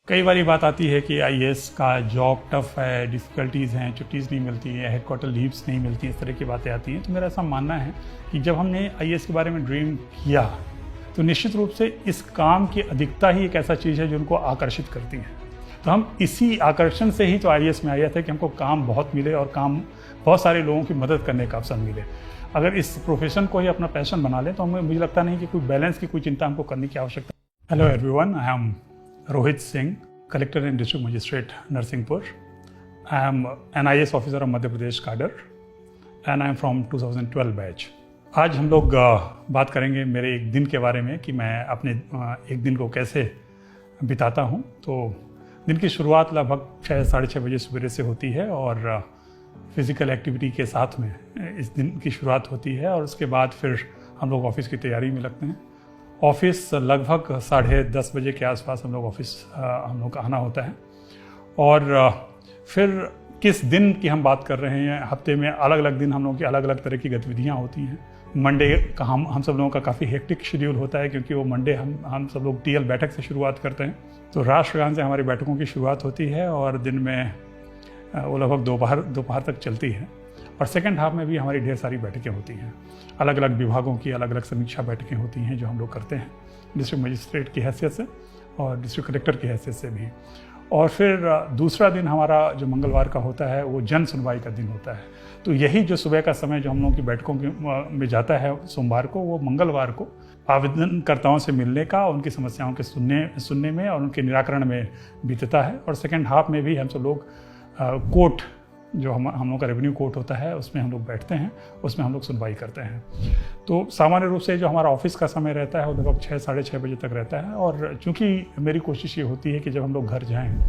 कई बार ये बात आती है कि आईएएस का जॉब टफ है, डिफ़िकल्टीज़ हैं, छुट्टीज़ नहीं मिलती हैं, हेडक्वार्टर लीव्स नहीं मिलती, इस तरह की बातें आती हैं। तो मेरा ऐसा मानना है कि जब हमने आईएएस के बारे में ड्रीम किया तो निश्चित रूप से इस काम की अधिकता ही एक ऐसा चीज़ है जो उनको आकर्षित करती है। तो हम इसी आकर्षण से ही तो आईएएस में आए थे कि हमको काम बहुत मिले और काम बहुत सारे लोगों की मदद करने का अवसर मिले। अगर इस प्रोफेशन को ही अपना पैशन बना लें तो हमें मुझे लगता नहीं कि कोई बैलेंस की कोई चिंता हमको करने की आवश्यकता। Hello everyone, I am Rohit Singh, Collector and District Magistrate, Narsinghpur. I am an IAS officer of Madhya Pradesh cadre and I am from 2012 batch. आज हम लोग बात करेंगे मेरे एक दिन के बारे में कि मैं अपने एक दिन को कैसे बिताता हूँ। तो दिन की शुरुआत लगभग 6-6:30 बजे सवेरे से होती है और फिज़िकल एक्टिविटी के साथ में इस दिन की शुरुआत होती है और उसके बाद फिर हम लोग ऑफिस की तैयारी में लगते हैं। ऑफिस लगभग 10:30 बजे के आसपास हम लोग ऑफिस हम लोग का आना होता है और फिर किस दिन की हम बात कर रहे हैं, हफ्ते में अलग अलग दिन हम लोगों की अलग अलग तरह की गतिविधियां होती हैं। मंडे का हम सब लोगों का काफ़ी हेक्टिक शेड्यूल होता है क्योंकि वो मंडे हम सब लोग टीएल बैठक से शुरुआत करते हैं। तो राष्ट्रगान से हमारी बैठकों की शुरुआत होती है और दिन में वो लगभग दोपहर तक चलती है और सेकेंड हाफ में भी हमारी ढेर सारी बैठकें होती हैं। अलग अलग विभागों की अलग अलग समीक्षा बैठकें होती हैं जो हम लोग करते हैं, डिस्ट्रिक्ट मजिस्ट्रेट की हैसियत से और डिस्ट्रिक्ट कलेक्टर की हैसियत से भी। और फिर दूसरा दिन हमारा जो मंगलवार का होता है वो जन सुनवाई का दिन होता है। तो यही जो सुबह का समय जो हम लोगों की बैठकों में जाता है सोमवार को, वो मंगलवार को आवेदनकर्ताओं से मिलने का, उनकी समस्याओं के सुनने में और उनके निराकरण में बीतता है। और सेकेंड हाफ में भी हम सब लोग कोर्ट, जो हम लोग का रेवेन्यू कोर्ट होता है, उसमें हम लोग बैठते हैं, उसमें हम लोग सुनवाई करते हैं। तो सामान्य रूप से जो हमारा ऑफिस का समय रहता है वो लगभग 6-6:30 बजे तक रहता है। और चूंकि मेरी कोशिश ये होती है कि जब हम लोग घर जाएं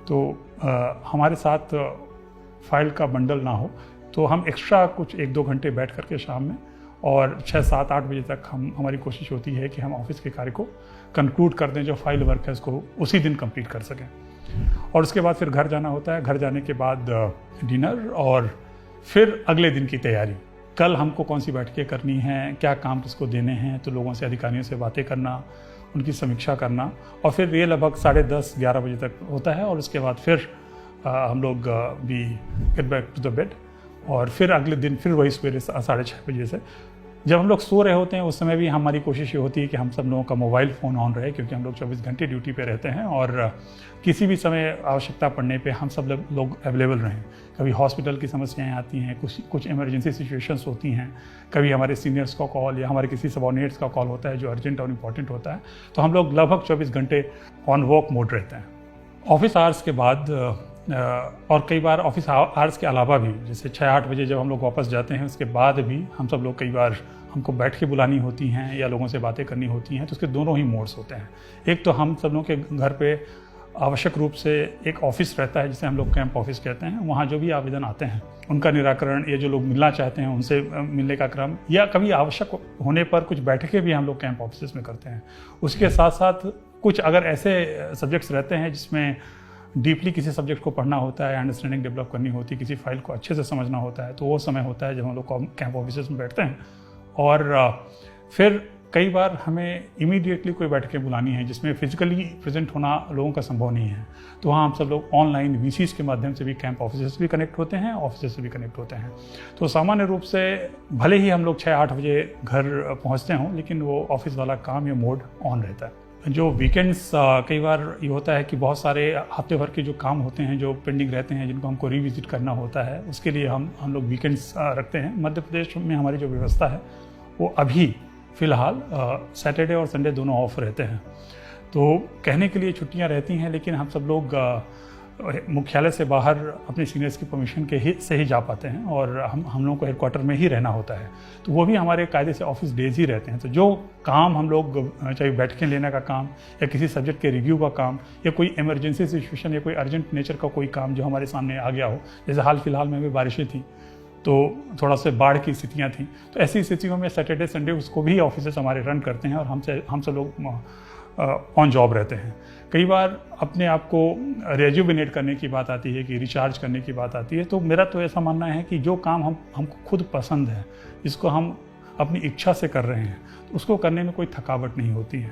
तो हमारे साथ फाइल का बंडल ना हो, तो हम एक्स्ट्रा कुछ 1-2 घंटे बैठ करके शाम में और 6-7-8 बजे तक हमारी कोशिश होती है कि हम ऑफिस के कार्य को कंक्लूड कर दें, जो फाइल वर्क है उसको उसी दिन कंप्लीट कर सकें। और उसके बाद फिर घर जाना होता है। घर जाने के बाद डिनर और फिर अगले दिन की तैयारी। कल हमको कौन सी बैठकें करनी हैं, क्या काम किसको देने हैं, तो लोगों से, अधिकारियों से बातें करना, उनकी समीक्षा करना। और फिर ये लगभग 10:30-11 बजे तक होता है और उसके बाद फिर हम लोग we get back to the bed और फिर अगले दिन फिर वही सवेरे 6:30 बजे से जब हम लोग सो रहे होते हैं उस समय भी हमारी कोशिश ये होती है कि हम सब लोगों का मोबाइल फ़ोन ऑन रहे, क्योंकि हम लोग 24 घंटे ड्यूटी पे रहते हैं और किसी भी समय आवश्यकता पड़ने पे हम सब लोग अवेलेबल रहें। कभी हॉस्पिटल की समस्याएं आती हैं, कुछ इमरजेंसी सिचुएशंस होती हैं, कभी हमारे सीनियर्स का कॉल या हमारे किसी सबऑर्डिनेट्स का कॉल होता है जो अर्जेंट और इम्पॉर्टेंट होता है, तो हम लोग लगभग 24 घंटे ऑन वर्क मोड रहते हैं। ऑफिस आवर्स के बाद और कई बार ऑफिस आवर्स के अलावा भी, जैसे 6-8 बजे जब हम लोग वापस जाते हैं उसके बाद भी हम सब लोग, कई बार हमको बैठ के बुलानी होती हैं या लोगों से बातें करनी होती हैं, तो उसके दोनों ही मोड्स होते हैं। एक तो हम सब लोगों के घर पे आवश्यक रूप से एक ऑफिस रहता है जिसे हम लोग कैंप ऑफिस कहते हैं। वहाँ जो भी आवेदन आते हैं उनका निराकरण, या जो लोग मिलना चाहते हैं उनसे मिलने का क्रम, या कभी आवश्यक होने पर कुछ बैठकें भी हम लोग कैंप ऑफिस में करते हैं। उसके साथ साथ कुछ अगर ऐसे सब्जेक्ट्स रहते हैं जिसमें डीपली किसी सब्जेक्ट को पढ़ना होता है, अंडरस्टैंडिंग डेवलप करनी होती है, किसी फाइल को अच्छे से समझना होता है, तो वो समय होता है जब हम लोग कैंप ऑफिस में बैठते हैं। और फिर कई बार हमें इमीडिएटली कोई बैठकें बुलानी है जिसमें फिजिकली प्रेजेंट होना लोगों का संभव नहीं है, तो वहाँ हम सब लोग ऑनलाइन वीसीज के माध्यम से भी कैंप ऑफिस से भी कनेक्ट होते हैं, ऑफिस से भी कनेक्ट होते हैं। तो सामान्य रूप से भले ही हम लोग 6-8 बजे घर पहुँचते हों, लेकिन वो ऑफिस वाला काम या मोड ऑन रहता है। जो वीकेंड्स कई बार ये होता है कि बहुत सारे हफ्ते भर के जो काम होते हैं जो पेंडिंग रहते हैं, जिनको हमको रिविजिट करना होता है, उसके लिए हम लोग वीकेंड्स रखते हैं। मध्य प्रदेश में हमारी जो व्यवस्था है वो अभी फ़िलहाल सैटरडे और संडे दोनों ऑफ रहते हैं। तो कहने के लिए छुट्टियां रहती हैं, लेकिन हम सब लोग मुख्यालय से बाहर अपने सीनियर्स की परमिशन से ही जा पाते हैं और हम लोगों को हेडक्वार्टर में ही रहना होता है। तो वो भी हमारे कायदे से ऑफिस डेज ही रहते हैं। तो जो काम हम लोग, चाहे बैठकें लेने का काम या किसी सब्जेक्ट के रिव्यू का काम या कोई इमरजेंसी सिचुएशन या कोई अर्जेंट नेचर का कोई काम जो हमारे सामने आ गया हो, जैसे हाल फिलहाल में भी बारिशें थी तो थोड़ा सा बाढ़ की स्थितियाँ थी, तो ऐसी स्थितियों में सैटरडे संडे उसको भी ऑफिस हमारे रन करते हैं और हम सब लोग ऑन जॉब रहते हैं। कई बार अपने आप को रेजुविनेट करने की बात आती है, कि रिचार्ज करने की बात आती है, तो मेरा तो ऐसा मानना है कि जो काम हमको खुद पसंद है, जिसको हम अपनी इच्छा से कर रहे हैं तो उसको करने में कोई थकावट नहीं होती है।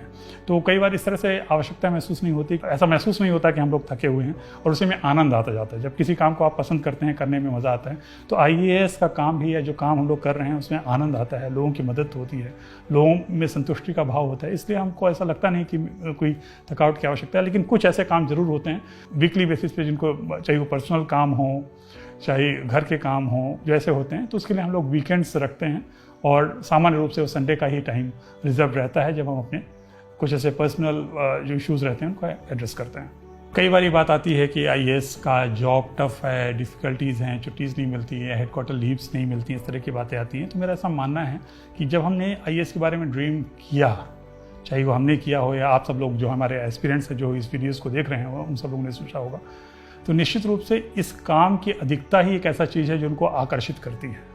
तो कई बार इस तरह से आवश्यकता महसूस नहीं होती, ऐसा महसूस नहीं होता कि हम लोग थके हुए हैं और उसी में आनंद आता जाता है। जब किसी काम को आप पसंद करते हैं, करने में मज़ा आता है, तो IAS का काम भी है, जो काम हम लोग कर रहे हैं उसमें आनंद आता है, लोगों की मदद होती है, लोगों में संतुष्टि का भाव होता है। इसलिए हमको ऐसा लगता नहीं कि कोई थकावट की आवश्यकता है। लेकिन कुछ ऐसे काम जरूर होते हैं वीकली बेसिस पे, जिनको चाहे वो पर्सनल काम हो चाहे घर के काम हो, जो ऐसे होते हैं, तो उसके लिए हम लोग वीकेंड्स रखते हैं और सामान्य रूप से वो संडे का ही टाइम रिजर्व रहता है, जब हम अपने कुछ ऐसे पर्सनल जो इश्यूज़ रहते हैं उनको एड्रेस करते हैं। कई बार ये बात आती है कि IAS का जॉब टफ है, डिफ़िकल्टीज़ हैं, छुट्टीज़ नहीं मिलती है, हेडक्वार्टर लीव्स नहीं मिलती हैं, इस तरह की बातें आती हैं। तो मेरा ऐसा मानना है कि जब हमने IAS के बारे में ड्रीम किया, चाहे वो हमने किया हो या आप सब लोग जो हमारे एस्पिरेंट्स हैं जो इस वीडियोज़ को देख रहे हैं उन सब लोगों ने सोचा होगा, तो निश्चित रूप से इस काम की अधिकता ही एक ऐसा चीज़ है जो उनको आकर्षित करती है,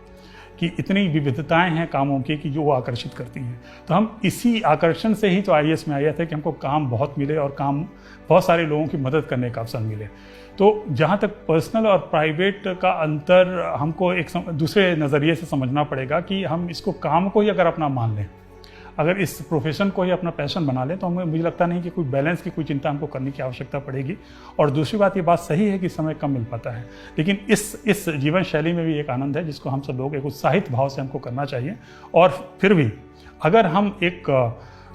कि इतनी विविधताएं हैं कामों की कि जो वो आकर्षित करती हैं। तो हम इसी आकर्षण से ही तो IAS में आए थे कि हमको काम बहुत मिले और काम बहुत सारे लोगों की मदद करने का अवसर मिले। तो जहाँ तक पर्सनल और प्राइवेट का अंतर हमको एक दूसरे नज़रिए से समझना पड़ेगा कि हम इसको काम को ही अगर अपना मान लें, अगर इस प्रोफेशन को ही अपना पैशन बना लें, तो मुझे लगता नहीं कि कोई बैलेंस की कोई चिंता हमको करने की आवश्यकता पड़ेगी। और दूसरी बात, ये बात सही है कि समय कम मिल पाता है, लेकिन इस जीवन शैली में भी एक आनंद है जिसको हम सब लोग एक उत्साहित भाव से हमको करना चाहिए। और फिर भी अगर हम एक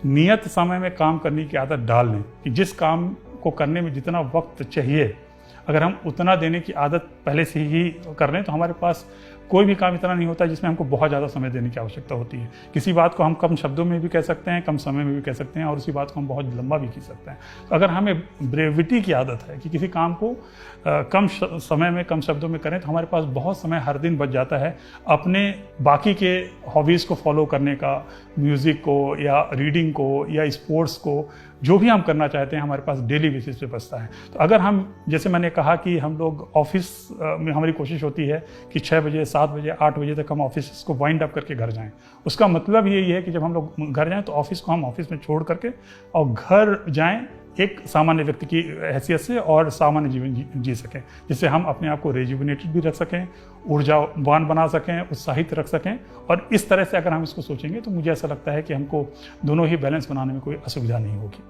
नियत समय में काम करने की आदत डाल लें कि जिस काम को करने में जितना वक्त चाहिए, अगर हम उतना देने की आदत पहले से ही कर लें, तो हमारे पास कोई भी काम इतना नहीं होता जिसमें हमको बहुत ज़्यादा समय देने की आवश्यकता होती है। किसी बात को हम कम शब्दों में भी कह सकते हैं, कम समय में भी कह सकते हैं, और उसी बात को हम बहुत लंबा भी कह सकते हैं। तो अगर हमें ब्रेविटी की आदत है कि किसी काम को कम समय में कम शब्दों में करें, तो हमारे पास बहुत समय हर दिन बच जाता है अपने बाकी के हॉबीज़ को फॉलो करने का, म्यूज़िक को या रीडिंग को या स्पोर्ट्स को, जो भी हम करना चाहते हैं हमारे पास डेली बेसिस पे बचता है। तो अगर हम, जैसे मैंने कहा कि हम लोग ऑफिस में, हमारी कोशिश होती है कि 6 बजे 7 बजे 8 बजे तक हम ऑफिस को वाइंड अप करके घर जाएं। उसका मतलब यही है कि जब हम लोग घर जाएं तो ऑफिस को हम ऑफिस में छोड़ करके और घर जाएं एक सामान्य व्यक्ति की हैसियत से और सामान्य जीवन जी सकें, जिससे हम अपने आप को रेजुविनेटेड भी रख सकें, ऊर्जावान बना सकें, उत्साहित रख सकें। और इस तरह से अगर हम इसको सोचेंगे तो मुझे ऐसा लगता है कि हमको दोनों ही बैलेंस बनाने में कोई असुविधा नहीं होगी।